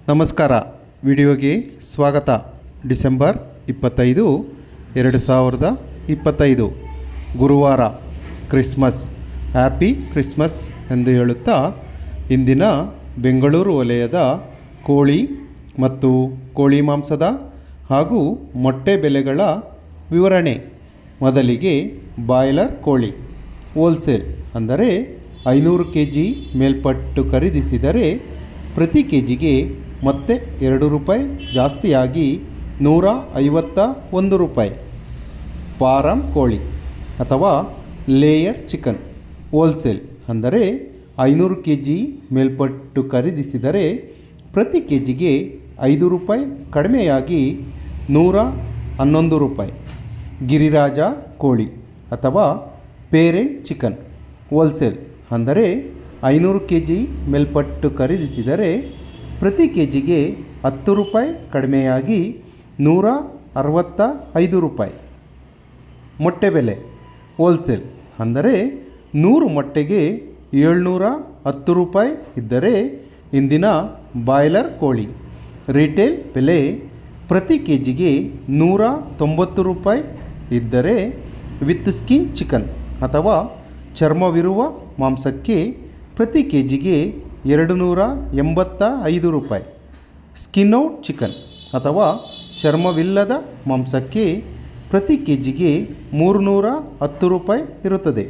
ನಮಸ್ಕಾರ. ವಿಡಿಯೋಗೆ ಸ್ವಾಗತ. ಡಿಸೆಂಬರ್ 25, 2025 ಗುರುವಾರ. ಕ್ರಿಸ್ಮಸ್. ಹ್ಯಾಪಿ ಕ್ರಿಸ್ಮಸ್ ಎಂದು ಹೇಳುತ್ತಾ ಇಂದಿನ ಬೆಂಗಳೂರು ವಲಯದ ಕೋಳಿ ಮತ್ತು ಕೋಳಿ ಮಾಂಸದ ಹಾಗೂ ಮೊಟ್ಟೆ ಬೆಲೆಗಳ ವಿವರಣೆ. ಮೊದಲಿಗೆ ಬಾಯ್ಲರ್ ಕೋಳಿ ಹೋಲ್ಸೇಲ್ ಅಂದರೆ 500 kg ಮೇಲ್ಪಟ್ಟು ಖರೀದಿಸಿದರೆ ಪ್ರತಿ ಕೆಜಿಗೆ ಮತ್ತೆ 2 ರೂಪಾಯಿ ಜಾಸ್ತಿಯಾಗಿ 151 ರೂಪಾಯಿ. ಫಾರಂ ಕೋಳಿ ಅಥವಾ ಲೇಯರ್ ಚಿಕನ್ ಹೋಲ್ಸೇಲ್ ಅಂದರೆ 500 kg ಮೇಲ್ಪಟ್ಟು ಖರೀದಿಸಿದರೆ ಪ್ರತಿ ಕೆಜಿಗೆ 5 ರೂಪಾಯಿ ಕಡಿಮೆಯಾಗಿ 111 ರೂಪಾಯಿ. ಗಿರಿರಾಜ ಕೋಳಿ ಅಥವಾ ಪೇರೆಂಟ್ ಚಿಕನ್ ಹೋಲ್ಸೇಲ್ ಅಂದರೆ 500 kg ಮೇಲ್ಪಟ್ಟು ಖರೀದಿಸಿದರೆ ಪ್ರತಿ ಕೆಜಿಗೆ 10 ರೂಪಾಯಿ ಕಡಿಮೆಯಾಗಿ 165 ರೂಪಾಯಿ. ಮೊಟ್ಟೆ ಬೆಲೆ ಹೋಲ್ಸೇಲ್ ಅಂದರೆ 100 ಮೊಟ್ಟೆಗೆ 710 ರೂಪಾಯಿ ಇದ್ದರೆ ಇಂದಿನ ಬಾಯ್ಲರ್ ಕೋಳಿ ರಿಟೇಲ್ ಬೆಲೆ ಪ್ರತಿ ಕೆಜಿಗೆ 190 ರೂಪಾಯಿ ಇದ್ದರೆ ವಿತ್ ಸ್ಕಿನ್ ಚಿಕನ್ ಅಥವಾ ಚರ್ಮವಿರುವ ಮಾಂಸಕ್ಕೆ ಪ್ರತಿ ಕೆಜಿಗೆ 285 ರೂಪಾಯಿ. ಸ್ಕಿನ್ ಔಟ್ ಚಿಕನ್ ಅಥವಾ ಚರ್ಮವಿಲ್ಲದ ಮಾಂಸಕ್ಕೆ ಪ್ರತಿ ಕೆಜಿಗೆ 310 ರೂಪಾಯಿ ಇರುತ್ತದೆ.